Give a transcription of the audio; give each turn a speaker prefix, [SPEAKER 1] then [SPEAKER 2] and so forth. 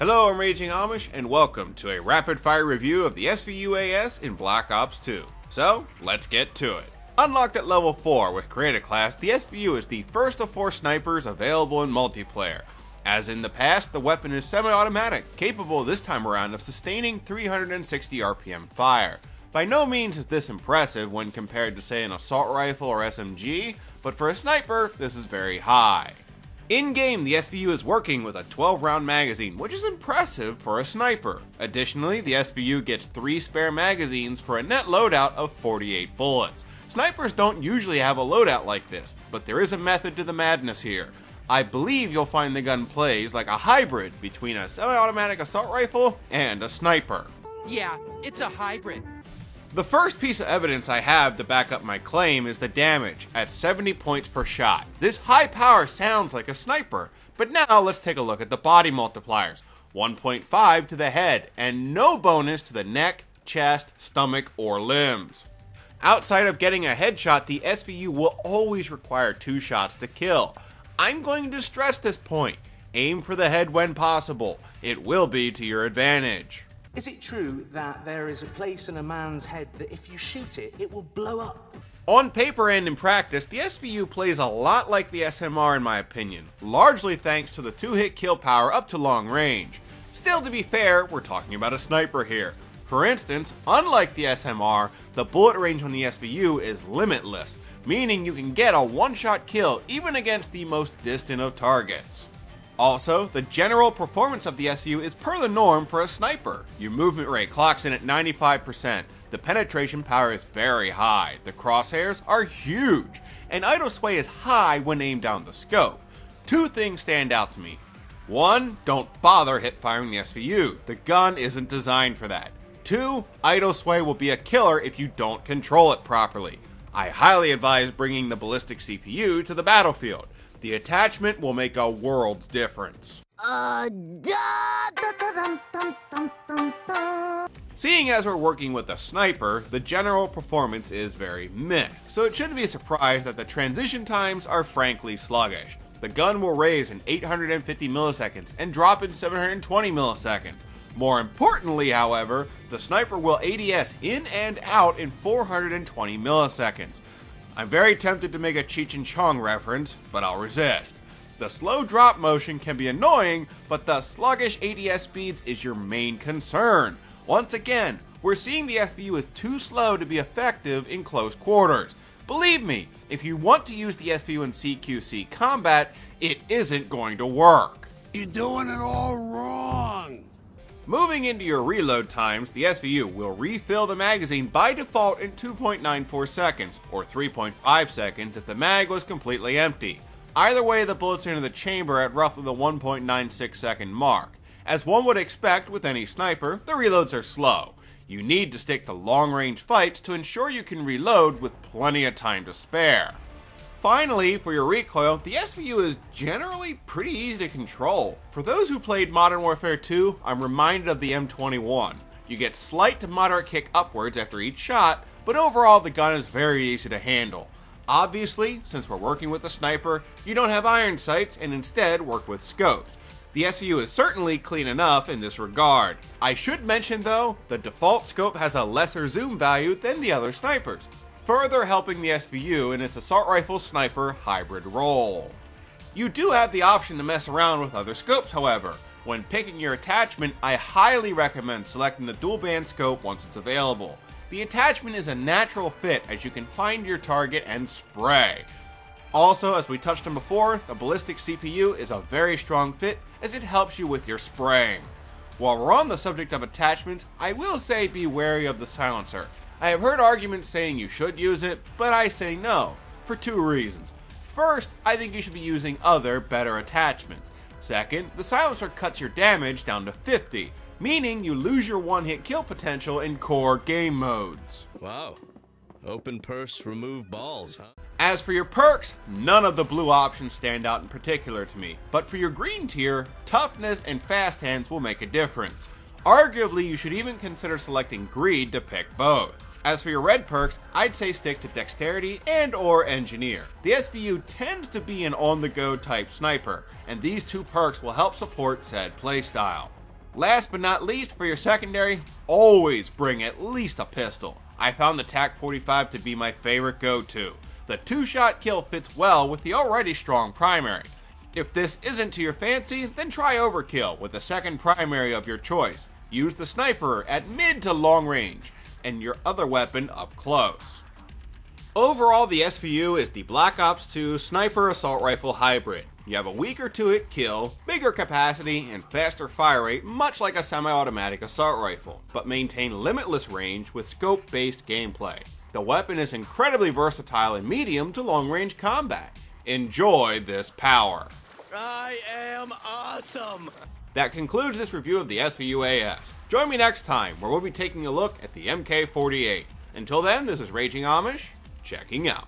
[SPEAKER 1] Hello, I'm Raging Amish, and welcome to a rapid-fire review of the SVU-AS in Black Ops 2. So, let's get to it. Unlocked at level 4 with Creator Class, the SVU is the first of 4 snipers available in multiplayer. As in the past, the weapon is semi-automatic, capable this time around of sustaining 360 RPM fire. By no means is this impressive when compared to, say, an assault rifle or SMG, but for a sniper, this is very high. In-game, the SVU is working with a 12-round magazine, which is impressive for a sniper. Additionally, the SVU gets 3 spare magazines for a net loadout of 48 bullets. Snipers don't usually have a loadout like this, but there is a method to the madness here. I believe you'll find the gun plays like a hybrid between a semi-automatic assault rifle and a sniper.
[SPEAKER 2] Yeah, it's a hybrid.
[SPEAKER 1] The first piece of evidence I have to back up my claim is the damage, at 70 points per shot. This high power sounds like a sniper, but now let's take a look at the body multipliers. 1.5 to the head, and no bonus to the neck, chest, stomach, or limbs. Outside of getting a headshot, the SVU will always require 2 shots to kill. I'm going to stress this point. Aim for the head when possible. It will be to your advantage.
[SPEAKER 3] Is it true that there is a place in a man's head that if you shoot it, it will blow up?
[SPEAKER 1] On paper and in practice, the SVU plays a lot like the SMR in my opinion, largely thanks to the 2-hit kill power up to long range. Still, to be fair, we're talking about a sniper here. For instance, unlike the SMR, the bullet range on the SVU is limitless, meaning you can get a one-shot kill even against the most distant of targets. Also, the general performance of the SVU is per the norm for a sniper. Your movement rate clocks in at 95%, the penetration power is very high, the crosshairs are huge, and idle sway is high when aimed down the scope. 2 things stand out to me. 1, don't bother hip firing the SVU, the gun isn't designed for that. 2, idle sway will be a killer if you don't control it properly. I highly advise bringing the ballistic CPU to the battlefield. The attachment will make a world's difference. Seeing as we're working with a sniper, the general performance is very meh, so it shouldn't be a surprise that the transition times are frankly sluggish. The gun will raise in 850 milliseconds and drop in 720 milliseconds. More importantly, however, the sniper will ADS in and out in 420 milliseconds. I'm very tempted to make a Cheech and Chong reference, but I'll resist. The slow drop motion can be annoying, but the sluggish ADS speeds is your main concern. Once again, we're seeing the SVU is too slow to be effective in close quarters. Believe me, if you want to use the SVU in CQC combat, it isn't going to work.
[SPEAKER 4] You're doing it all wrong.
[SPEAKER 1] Moving into your reload times, the SVU will refill the magazine by default in 2.94 seconds, or 3.5 seconds if the mag was completely empty. Either way, the bullets enter the chamber at roughly the 1.96 second mark. As one would expect with any sniper, the reloads are slow. You need to stick to long-range fights to ensure you can reload with plenty of time to spare. Finally, for your recoil, the SVU is generally pretty easy to control. For those who played Modern Warfare 2, I'm reminded of the M21. You get slight to moderate kick upwards after each shot, but overall the gun is very easy to handle. Obviously, since we're working with a sniper, you don't have iron sights and instead work with scopes. The SVU is certainly clean enough in this regard. I should mention though, the default scope has a lesser zoom value than the other snipers, further helping the SVU in its assault rifle sniper hybrid role. You do have the option to mess around with other scopes, however. When picking your attachment, I highly recommend selecting the dual band scope once it's available. The attachment is a natural fit as you can find your target and spray. Also, as we touched on before, the ballistic CPU is a very strong fit as it helps you with your spraying. While we're on the subject of attachments, I will say be wary of the silencer. I have heard arguments saying you should use it, but I say no, for 2 reasons. First, I think you should be using other, better attachments. Second, the silencer cuts your damage down to 50, meaning you lose your one-hit kill potential in core game modes.
[SPEAKER 4] Wow. Open purse, remove balls, huh?
[SPEAKER 1] As for your perks, none of the blue options stand out in particular to me, but for your green tier, toughness and fast hands will make a difference. Arguably, you should even consider selecting greed to pick both. As for your red perks, I'd say stick to dexterity and or engineer. The SVU tends to be an on-the-go type sniper, and these 2 perks will help support said playstyle. Last but not least, for your secondary, always bring at least a pistol. I found the TAC-45 to be my favorite go-to. The 2-shot kill fits well with the already strong primary. If this isn't to your fancy, then try overkill with a second primary of your choice. Use the sniper at mid to long range, and your other weapon up close. Overall, the SVU is the Black Ops 2 Sniper Assault Rifle Hybrid. You have a weaker to-hit kill, bigger capacity, and faster fire rate, much like a semi-automatic assault rifle, but maintain limitless range with scope-based gameplay. The weapon is incredibly versatile in medium to long-range combat. Enjoy this power.
[SPEAKER 4] I am awesome!
[SPEAKER 1] That concludes this review of the SVU-AS. Join me next time, where we'll be taking a look at the MK48. Until then, this is Raging Amish, checking out.